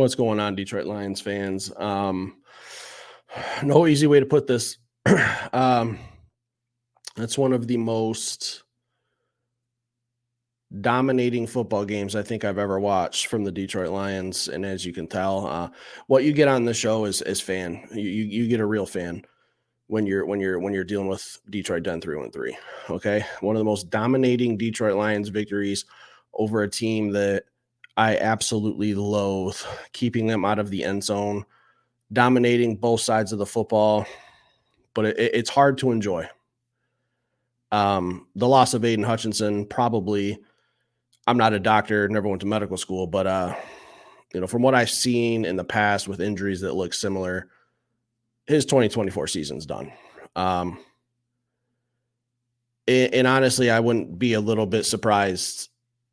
What's going on, Detroit Lions fans? No easy way to put this. um, it's one of the most dominating football games I think I've ever watched from the Detroit Lions. And as you can tell, what you get on the show is fan. You get a real fan when you're dealing with Detroit done 3-3. Okay, one of the most dominating Detroit Lions victories over a team that I absolutely loathe, keeping them out of the end zone, dominating both sides of the football, but it's hard to enjoy. The loss of Aiden Hutchinson, probably, I'm not a doctor, never went to medical school, but from what I've seen in the past with injuries that look similar, his 2024 season's done. And honestly, I wouldn't be a little bit surprised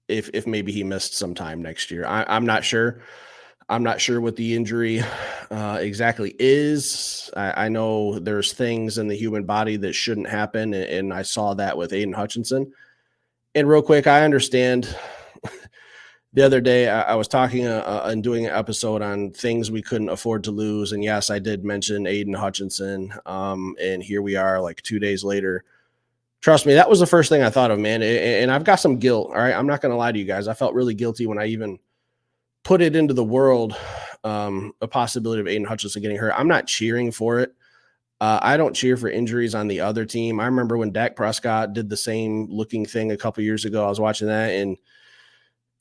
if maybe he missed some time next year. I'm not sure. I'm not sure what the injury exactly is. I know there's things in the human body that shouldn't happen, and I saw that with Aiden Hutchinson. And real quick, I understand. The other day, I was talking and doing an episode on things we couldn't afford to lose. And yes, I did mention Aiden Hutchinson. And here we are like 2 days later. Trust me, that was the first thing I thought of, man. And I've got some guilt. All right. I'm not going to lie to you guys. I felt really guilty when I even put it into the world, a possibility of Aiden Hutchinson getting hurt. I'm not cheering for it. I don't cheer for injuries on the other team. I remember when Dak Prescott did the same looking thing a couple years ago. I was watching that, and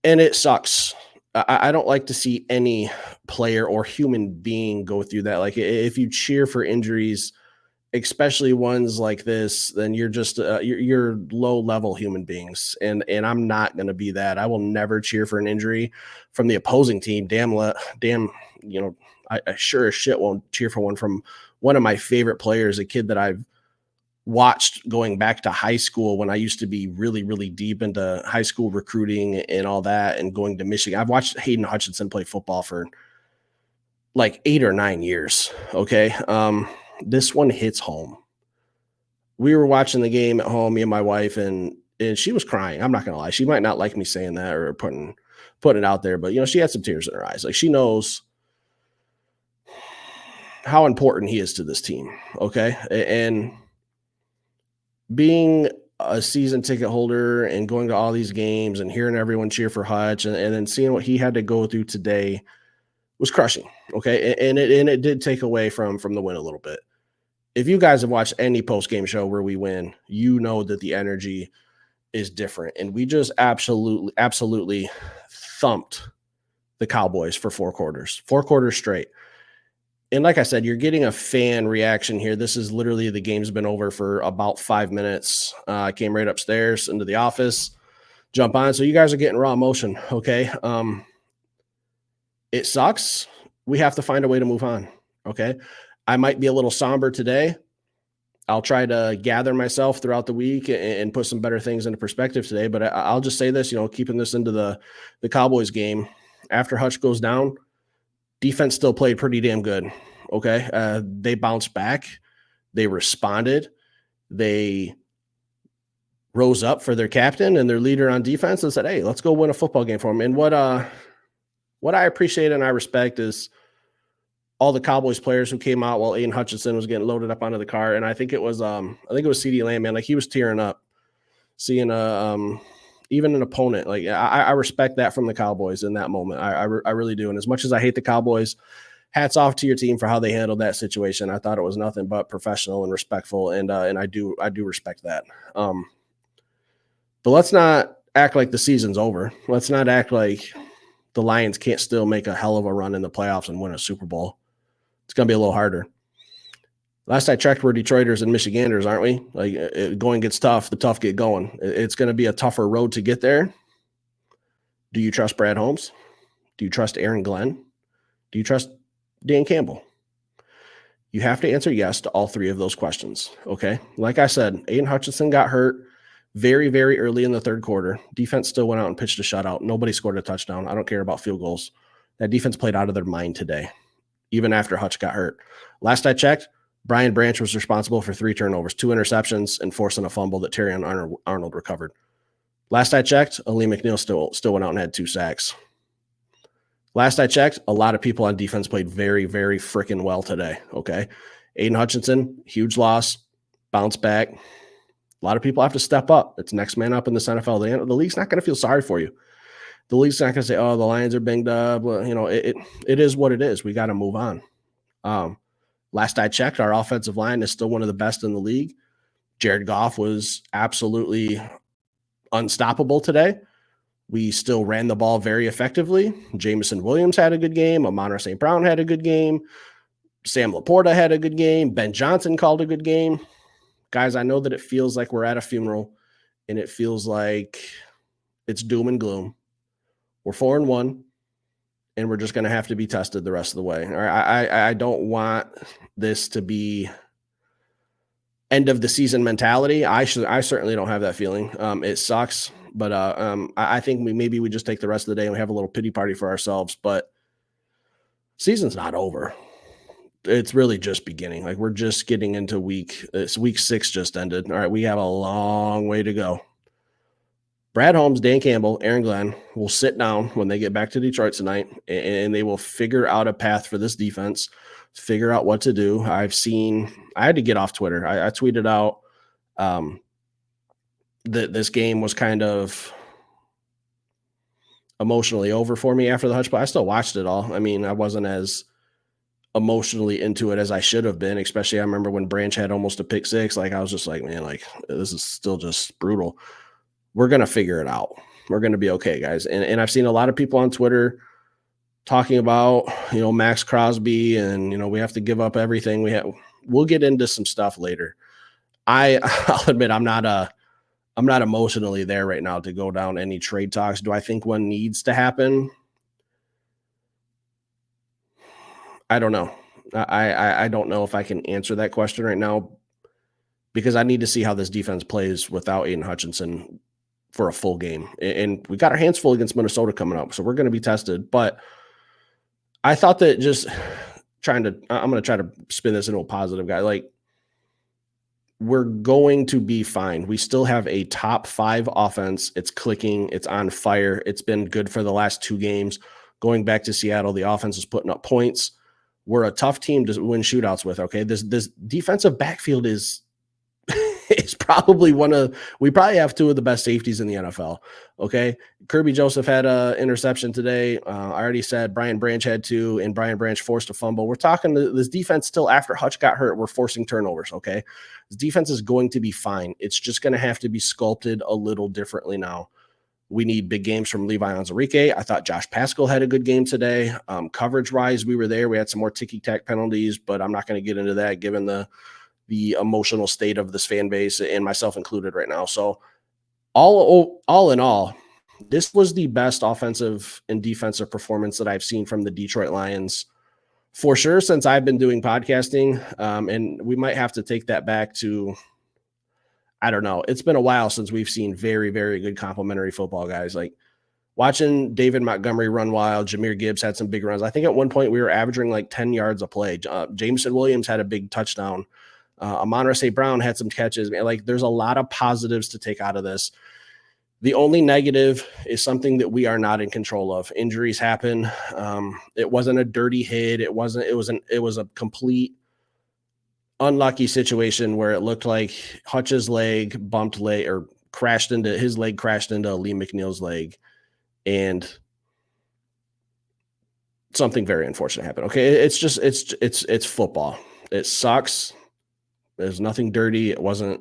it sucks. I don't like to see any player or human being go through that. Like, if you cheer for injuries, especially ones like this, then you're just you're low level human beings. And I'm not going to be that. I will never cheer for an injury from the opposing team. I sure as shit won't cheer for one from one of my favorite players, a kid that I've watched going back to high school when I used to be really, really deep into high school recruiting and all that, and going to Michigan. I've watched Hayden Hutchinson play football for like 8 or 9 years. Okay. This one hits home. We were watching the game at home, me and my wife, and she was crying. I'm not going to lie. She might not like me saying that or putting it out there, but she had some tears in her eyes. Like, she knows how important he is to this team. Okay. And being a season ticket holder and going to all these games and hearing everyone cheer for Hutch and then seeing what he had to go through today was crushing. Okay. And it did take away from the win a little bit. If you guys have watched any post-game show where we win, you know that the energy is different. And we just absolutely thumped the Cowboys for 4 quarters straight. And like I said, you're getting a fan reaction here. This is literally, the game's been over for about 5 minutes. I came right upstairs into the office, jump on. So you guys are getting raw emotion. Okay. It sucks. We have to find a way to move on. Okay. I might be a little somber today. I'll try to gather myself throughout the week and put some better things into perspective today. But I'll just say this, keeping this into the Cowboys game, after Hutch goes down, defense still played pretty damn good. Okay. They bounced back. They responded. They rose up for their captain and their leader on defense and said, hey, let's go win a football game for them. And what I appreciate and I respect is all the Cowboys players who came out while Aiden Hutchinson was getting loaded up onto the car. And I think it was CeeDee Lamb, man. Like, he was tearing up seeing even an opponent. Like, I respect that from the Cowboys in that moment. I really do. And as much as I hate the Cowboys, hats off to your team for how they handled that situation. I thought it was nothing but professional and respectful. And I do respect that. But let's not act like the season's over. Let's not act like the Lions can't still make a hell of a run in the playoffs and win a Super Bowl. It's going to be a little harder. Last I checked, we're Detroiters and Michiganders, aren't we? Like, going gets tough, the tough get going. It's going to be a tougher road to get there. Do you trust Brad Holmes? Do you trust Aaron Glenn? Do you trust Dan Campbell? You have to answer yes to all 3 of those questions, okay? Like I said, Aiden Hutchinson got hurt very, very early in the third quarter. Defense still went out and pitched a shutout. Nobody scored a touchdown. I don't care about field goals. That defense played out of their mind today, even after Hutch got hurt. Last I checked, Brian Branch was responsible for 3 turnovers, 2 interceptions, and forcing a fumble that Terry Arnold recovered. Last I checked, Ali McNeil still went out and had 2 sacks. Last I checked, a lot of people on defense played very, very freaking well today. Okay. Aiden Hutchinson, huge loss, bounce back. A lot of people have to step up. It's next man up in this NFL. The league's not going to feel sorry for you. The league's not going to say, "Oh, the Lions are banged up." Well, it is what it is. We got to move on. Last I checked, our offensive line is still one of the best in the league. Jared Goff was absolutely unstoppable today. We still ran the ball very effectively. Jameson Williams had a good game. Amon-Ra St. Brown had a good game. Sam Laporta had a good game. Ben Johnson called a good game. Guys, I know that it feels like we're at a funeral, and it feels like it's doom and gloom. We're 4-1, and we're just going to have to be tested the rest of the way. All right, I don't want this to be end of the season mentality. I certainly don't have that feeling. It sucks, but I think maybe we just take the rest of the day and we have a little pity party for ourselves. But season's not over. It's really just beginning. Like, we're just getting into week 6 just ended. All right, we have a long way to go. Brad Holmes, Dan Campbell, Aaron Glenn will sit down when they get back to Detroit tonight, and they will figure out a path for this defense, figure out what to do. I had to get off Twitter. I tweeted out that this game was kind of emotionally over for me after the Hutch, but I still watched it all. I mean, I wasn't as emotionally into it as I should have been, especially I remember when Branch had almost a pick six. Like, I was just like, man, like, this is still just brutal. We're going to figure it out. We're going to be okay, guys. And I've seen a lot of people on Twitter talking about, Max Crosby and, we have to give up everything we have. We'll get into some stuff later. I'll admit I'm not emotionally there right now to go down any trade talks. Do I think one needs to happen? I don't know. I don't know if I can answer that question right now, because I need to see how this defense plays without Aidan Hutchinson for a full game. And we got our hands full against Minnesota coming up, so we're going to be tested. But I thought that I'm going to try to spin this into a positive guy. Like, we're going to be fine. We still have a top 5 offense. It's clicking. It's on fire. It's been good for the last 2 games. Going back to Seattle, the offense is putting up points. We're a tough team to win shootouts with. Okay. This defensive backfield is probably we probably have 2 of the best safeties in the NFL. Okay. Kirby Joseph had an interception today. I already said Brian Branch had 2, and Brian Branch forced a fumble. We're talking this defense still after Hutch got hurt. We're forcing turnovers. Okay. This defense is going to be fine. It's just going to have to be sculpted a little differently now. We need big games from Levi Onwuzurike. I thought Josh Paschal had a good game today. Coverage-wise, we were there. We had some more ticky-tack penalties, but I'm not going to get into that given the emotional state of this fan base, and myself included right now. So all in all, this was the best offensive and defensive performance that I've seen from the Detroit Lions for sure since I've been doing podcasting. And we might have to take that back to, I don't know. It's been a while since we've seen very, very good complimentary football, guys. Like, watching David Montgomery run wild, Jahmyr Gibbs had some big runs. I think at one point we were averaging like 10 yards a play. Jameson Williams had a big touchdown. Amon-Ra St. Brown had some catches. Like, there's a lot of positives to take out of this. The only negative is something that we are not in control of. Injuries happen. It wasn't a dirty hit. It was a complete unlucky situation where it looked like Hutch's leg crashed into Lee McNeil's leg, and something very unfortunate happened. Okay. It's football. It sucks. There's nothing dirty. It's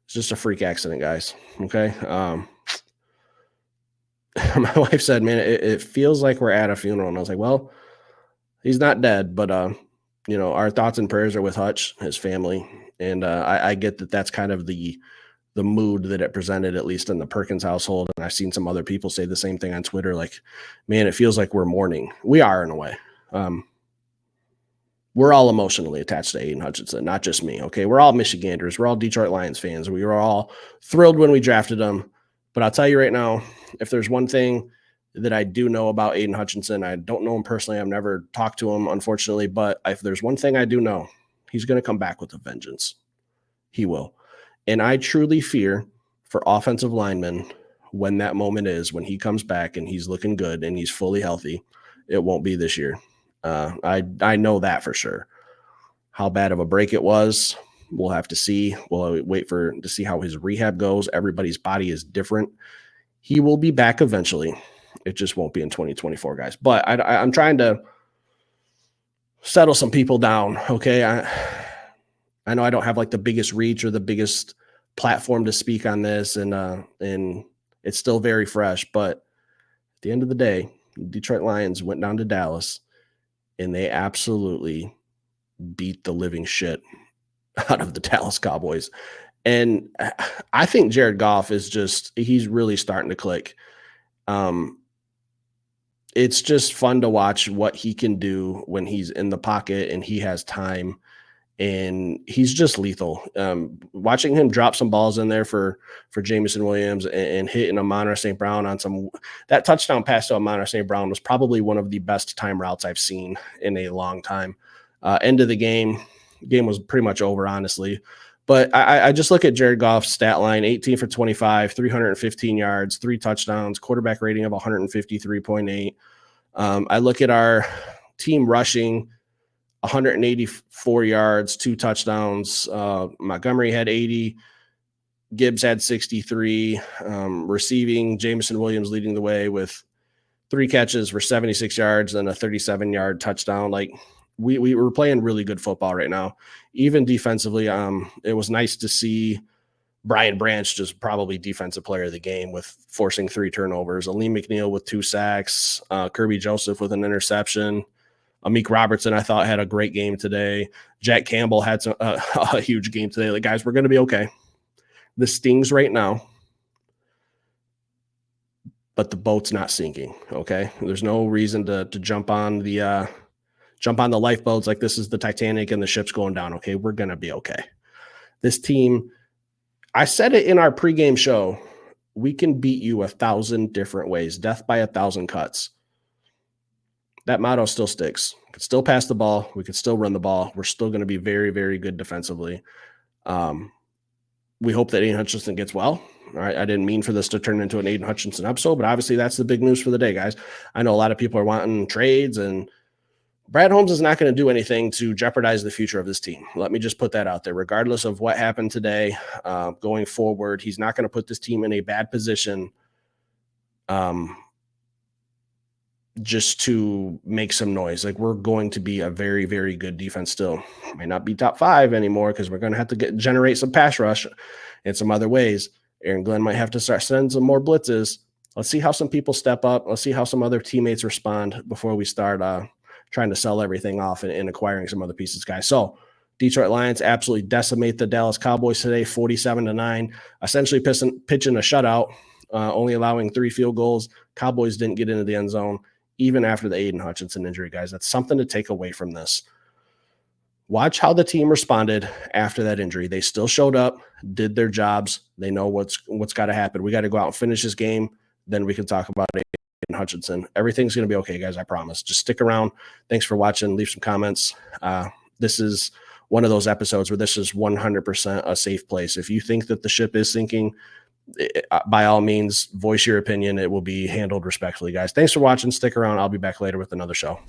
just a freak accident, guys. Okay. My wife said, man, it feels like we're at a funeral. And I was like, well, he's not dead, but, our thoughts and prayers are with Hutch, his family. And I get that that's kind of the mood that it presented, at least in the Perkins household. And I've seen some other people say the same thing on Twitter. Like, man, it feels like we're mourning. We are, in a way. We're all emotionally attached to Aiden Hutchinson, not just me. Okay. We're all Michiganders. We're all Detroit Lions fans. We were all thrilled when we drafted him. But I'll tell you right now, if there's one thing that I do know about Aiden Hutchinson, I don't know him personally. I've never talked to him, unfortunately, but if there's one thing I do know, he's going to come back with a vengeance. He will. And I truly fear for offensive linemen when that moment is, when he comes back and he's looking good and he's fully healthy it won't be this year. I know that for sure. How bad of a break it was, we'll have to see. We'll wait to see how his rehab goes. Everybody's body is different. He will be back eventually. It just won't be in 2024, guys. But I'm trying to settle some people down. Okay. I know I don't have like the biggest reach or the biggest platform to speak on this, and it's still very fresh. But at the end of the day, Detroit Lions went down to Dallas and they absolutely beat the living shit out of the Dallas Cowboys. And I think Jared Goff he's really starting to click. It's just fun to watch what he can do when he's in the pocket and he has time, and he's just lethal. Watching him drop some balls in there for Jameson Williams and hitting Amon-Ra St. Brown on that touchdown pass to Amon-Ra St. Brown was probably one of the best time routes I've seen in a long time. End of the game was pretty much over, honestly. But I just look at Jared Goff's stat line: 18 for 25, 315 yards, 3 touchdowns, quarterback rating of 153.8. I look at our team rushing: 184 yards, 2 touchdowns. Montgomery had 80. Gibbs had 63. Receiving, Jameson Williams leading the way with 3 catches for 76 yards and a 37-yard touchdown. Like, we were playing really good football right now. Even defensively, it was nice to see Brian Branch just probably defensive player of the game with forcing 3 turnovers. Aleem McNeil with 2 sacks. Kirby Joseph with an interception. Amik Robertson, I thought, had a great game today. Jack Campbell had a huge game today. Like, guys, we're going to be okay. This stings right now, but the boat's not sinking, okay? There's no reason to jump on the lifeboats like this is the Titanic and the ship's going down, okay? We're going to be okay. This team, I said it in our pregame show, we can beat you 1,000 different ways, death by 1,000 cuts. That motto still sticks. We could still pass the ball. We could still run the ball. We're still going to be very, very good defensively. We hope that Aiden Hutchinson gets well. All right. I didn't mean for this to turn into an Aiden Hutchinson episode, but obviously that's the big news for the day, guys. I know a lot of people are wanting trades, and Brad Holmes is not going to do anything to jeopardize the future of this team. Let me just put that out there. Regardless of what happened today, going forward, he's not going to put this team in a bad position just to make some noise. Like, we're going to be a very, very good defense still. Might not be top 5 anymore because we're going to have to generate some pass rush in some other ways. Aaron Glenn might have to start sending some more blitzes. Let's see how some people step up. Let's see how some other teammates respond before we start trying to sell everything off and acquiring some other pieces, guys. So Detroit Lions absolutely decimate the Dallas Cowboys today, 47-9, essentially pitching a shutout, only allowing 3 field goals. Cowboys didn't get into the end zone, even after the Aidan Hutchinson injury, guys. That's something to take away from this. Watch how the team responded after that injury. They still showed up, did their jobs. They know what's got to happen. We got to go out and finish this game. Then we can talk about Aidan Hutchinson. Everything's going to be okay, guys. I promise. Just stick around. Thanks for watching. Leave some comments. This is one of those episodes where this is 100% a safe place. If you think that the ship is sinking, by all means, voice your opinion. It will be handled respectfully, guys. Thanks for watching. Stick around. I'll be back later with another show.